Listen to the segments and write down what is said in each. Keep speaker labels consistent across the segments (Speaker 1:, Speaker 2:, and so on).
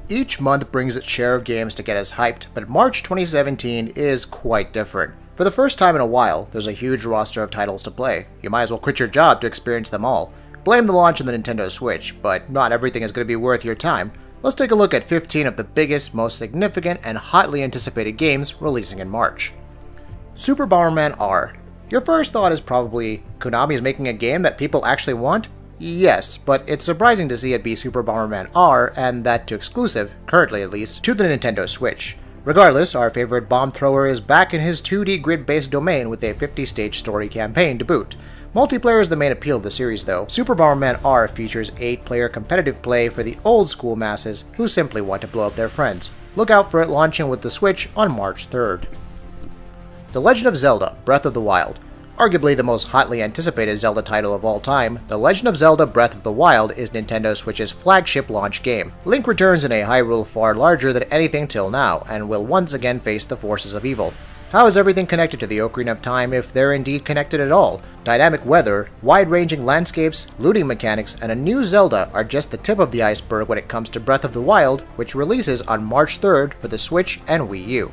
Speaker 1: Each month brings its share of games to get us hyped, but March 2017 is quite different. For the first time in a while, there's a huge roster of titles to play. You might as well quit your job to experience them all. Blame the launch of the Nintendo Switch, but not everything is going to be worth your time. Let's take a look at 15 of the biggest, most significant, and hotly anticipated games releasing in March. Super Bomberman R. Your first thought is probably, Konami is making a game that people actually want? Yes, but it's surprising to see it be Super Bomberman R, and that to exclusive, currently at least, to the Nintendo Switch. Regardless, our favorite bomb thrower is back in his 2D grid-based domain with a 50-stage story campaign to boot. Multiplayer is the main appeal of the series though. Super Bomberman R features 8-player competitive play for the old-school masses who simply want to blow up their friends. Look out for it launching with the Switch on March 3rd. The Legend of Zelda: Breath of the Wild. Arguably the most hotly anticipated Zelda title of all time, The Legend of Zelda: Breath of the Wild is Nintendo Switch's flagship launch game. Link returns in a Hyrule far larger than anything till now, and will once again face the forces of evil. How is everything connected to the Ocarina of Time if they're indeed connected at all? Dynamic weather, wide-ranging landscapes, looting mechanics, and a new Zelda are just the tip of the iceberg when it comes to Breath of the Wild, which releases on March 3rd for the Switch and Wii U.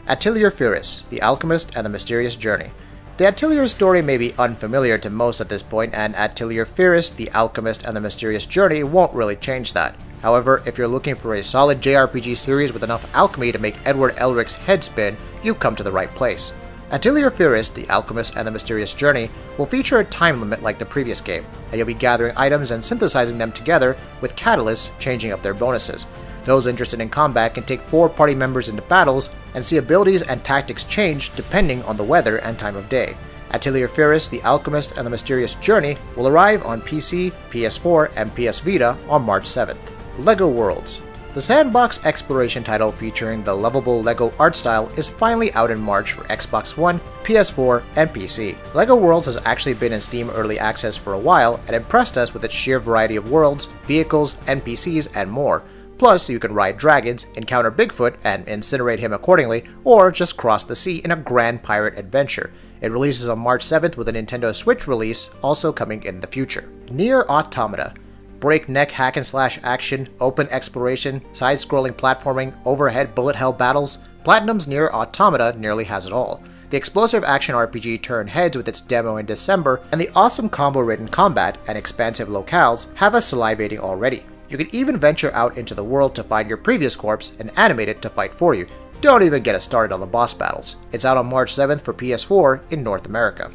Speaker 1: Atelier Firis: The Alchemist and the Mysterious Journey. The Atelier story may be unfamiliar to most at this point, and Atelier Firis: The Alchemist and the Mysterious Journey won't really change that. However, if you're looking for a solid JRPG series with enough alchemy to make Edward Elric's head spin, you've come to the right place. Atelier Firis: The Alchemist and the Mysterious Journey will feature a time limit like the previous game, and you'll be gathering items and synthesizing them together, with catalysts changing up their bonuses. Those interested in combat can take 4 party members into battles and see abilities and tactics change depending on the weather and time of day. Atelier Firis: The Alchemist and the Mysterious Journey will arrive on PC, PS4, and PS Vita on March 7th. LEGO Worlds. The sandbox exploration title featuring the lovable LEGO art style is finally out in March for Xbox One, PS4, and PC. LEGO Worlds has actually been in Steam Early Access for a while and impressed us with its sheer variety of worlds, vehicles, NPCs, and more. Plus, you can ride dragons, encounter Bigfoot, and incinerate him accordingly, or just cross the sea in a grand pirate adventure. It releases on March 7th with a Nintendo Switch release, also coming in the future. Nier Automata. Breakneck hack-and-slash action, open exploration, side-scrolling platforming, overhead bullet hell battles. Platinum's Nier Automata nearly has it all. The explosive action RPG turned heads with its demo in December, and the awesome combo-ridden combat and expansive locales have us salivating already. You can even venture out into the world to find your previous corpse and animate it to fight for you. Don't even get us started on the boss battles. It's out on March 7th for PS4 in North America.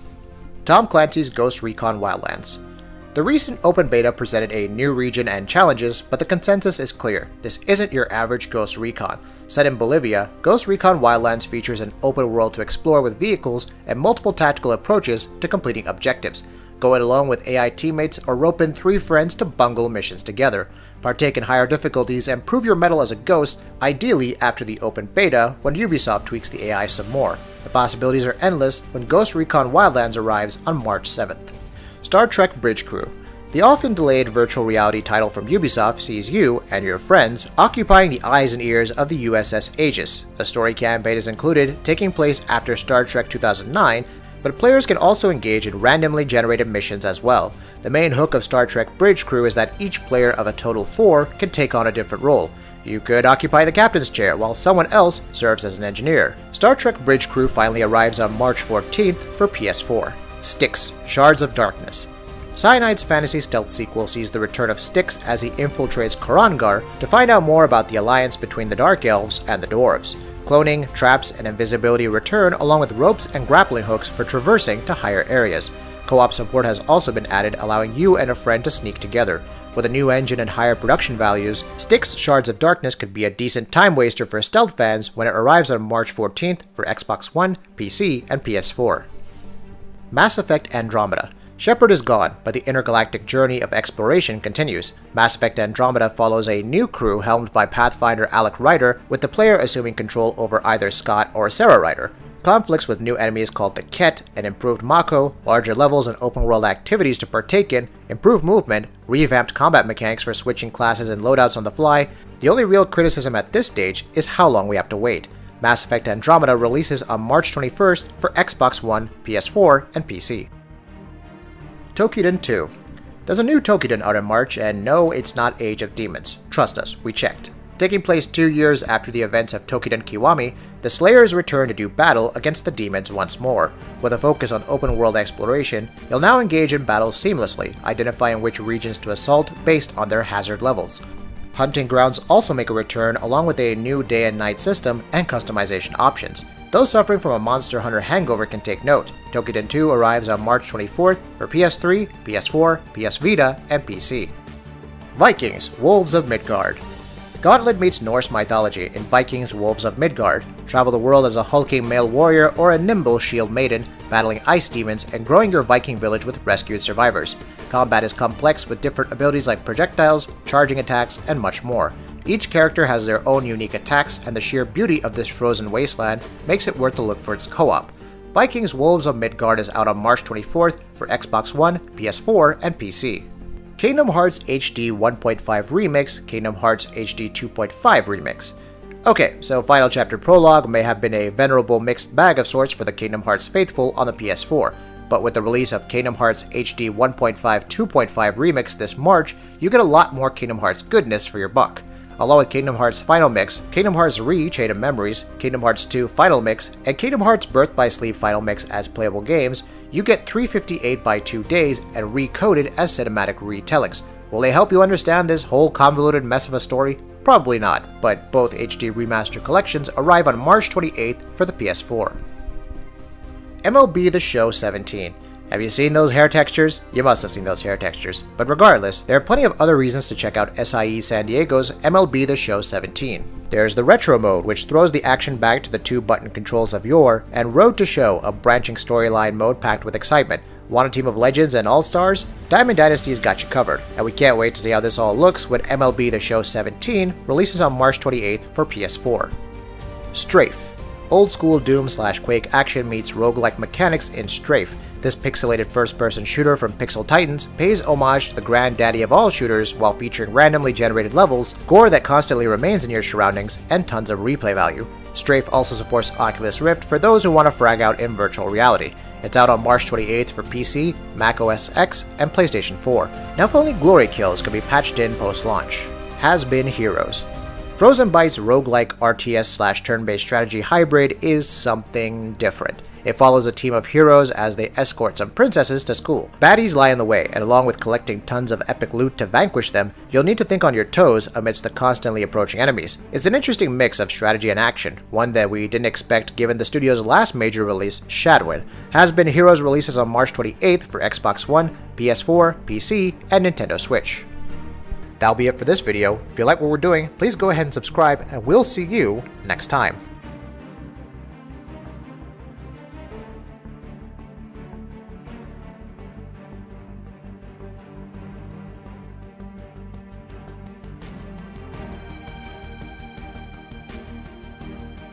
Speaker 1: Tom Clancy's Ghost Recon Wildlands. The recent open beta presented a new region and challenges, but the consensus is clear. This isn't your average Ghost Recon. Set in Bolivia, Ghost Recon Wildlands features an open world to explore with vehicles and multiple tactical approaches to completing objectives. Go it alone with AI teammates or rope in 3 friends to bungle missions together. Partake in higher difficulties and prove your mettle as a ghost, ideally after the open beta when Ubisoft tweaks the AI some more. The possibilities are endless when Ghost Recon Wildlands arrives on March 7th. Star Trek Bridge Crew. The often delayed virtual reality title from Ubisoft sees you and your friends occupying the eyes and ears of the USS Aegis. A story campaign is included, taking place after Star Trek 2009, but players can also engage in randomly generated missions as well. The main hook of Star Trek Bridge Crew is that each player of a total 4 can take on a different role. You could occupy the captain's chair while someone else serves as an engineer. Star Trek Bridge Crew finally arrives on March 14th for PS4. Styx: Shards of Darkness. Cyanide's fantasy stealth sequel sees the return of Styx as he infiltrates Korangar to find out more about the alliance between the Dark Elves and the Dwarves. Cloning, traps, and invisibility return along with ropes and grappling hooks for traversing to higher areas. Co-op support has also been added, allowing you and a friend to sneak together. With a new engine and higher production values, Styx: Shards of Darkness could be a decent time waster for stealth fans when it arrives on March 14th for Xbox One, PC, and PS4. Mass Effect Andromeda. Shepard is gone, but the intergalactic journey of exploration continues. Mass Effect Andromeda follows a new crew helmed by Pathfinder Alec Ryder, with the player assuming control over either Scott or Sarah Ryder. Conflicts with new enemies called the Ket, an improved Mako, larger levels and open-world activities to partake in, improved movement, revamped combat mechanics for switching classes and loadouts on the fly. The only real criticism at this stage is how long we have to wait. Mass Effect Andromeda releases on March 21st for Xbox One, PS4, and PC. Toukiden 2. There's a new Toukiden out in March, and no, it's not Age of Demons. Trust us, we checked. Taking place 2 years after the events of Tokiden Kiwami, the Slayers return to do battle against the demons once more. With a focus on open-world exploration, you'll now engage in battles seamlessly, identifying which regions to assault based on their hazard levels. Hunting grounds also make a return along with a new day and night system and customization options. Those suffering from a Monster Hunter hangover can take note. Tokiden 2 arrives on March 24th for PS3, PS4, PS Vita, and PC. Vikings: Wolves of Midgard. Gauntlet meets Norse mythology in Vikings: Wolves of Midgard. Travel the world as a hulking male warrior or a nimble shield maiden, battling ice demons and growing your Viking village with rescued survivors. Combat is complex with different abilities like projectiles, charging attacks, and much more. Each character has their own unique attacks, and the sheer beauty of this frozen wasteland makes it worth a look for its co-op. Vikings: Wolves of Midgard is out on March 24th for Xbox One, PS4, and PC. Kingdom Hearts HD 1.5 Remix, Kingdom Hearts HD 2.5 Remix. Okay, so Final Chapter Prologue may have been a venerable mixed bag of sorts for the Kingdom Hearts faithful on the PS4, but with the release of Kingdom Hearts HD 1.5 2.5 Remix this March, you get a lot more Kingdom Hearts goodness for your buck. Along with Kingdom Hearts Final Mix, Kingdom Hearts Re: Chain of Memories, Kingdom Hearts 2 Final Mix, and Kingdom Hearts Birth by Sleep Final Mix as playable games, you get 358 by 2 days and recoded as cinematic retellings. Will they help you understand this whole convoluted mess of a story? Probably not, but both HD Remaster collections arrive on March 28th for the PS4. MLB The Show 17. Have you seen those hair textures? You must have seen those hair textures. But regardless, there are plenty of other reasons to check out SIE San Diego's MLB The Show 17. There's the Retro mode, which throws the action back to the 2-button controls of yore, and Road to Show, a branching storyline mode packed with excitement. Want a team of legends and all-stars? Diamond Dynasty's got you covered, and we can't wait to see how this all looks when MLB The Show 17 releases on March 28th for PS4. Strafe. Old school Doom/Quake action meets roguelike mechanics in Strafe. This pixelated first-person shooter from Pixel Titans pays homage to the granddaddy of all shooters while featuring randomly generated levels, gore that constantly remains in your surroundings, and tons of replay value. Strafe also supports Oculus Rift for those who want to frag out in virtual reality. It's out on March 28th for PC, Mac OS X, and PlayStation 4. Now if only glory kills can be patched in post-launch. Has-Been Heroes. Frozen Byte's roguelike RTS/turn-based strategy hybrid is something different. It follows a team of heroes as they escort some princesses to school. Baddies lie in the way, and along with collecting tons of epic loot to vanquish them, you'll need to think on your toes amidst the constantly approaching enemies. It's an interesting mix of strategy and action, one that we didn't expect given the studio's last major release, Shadowin. Has-Been Heroes releases on March 28th for Xbox One, PS4, PC, and Nintendo Switch. That'll be it for this video. If you like what we're doing, please go ahead and subscribe, and we'll see you next time.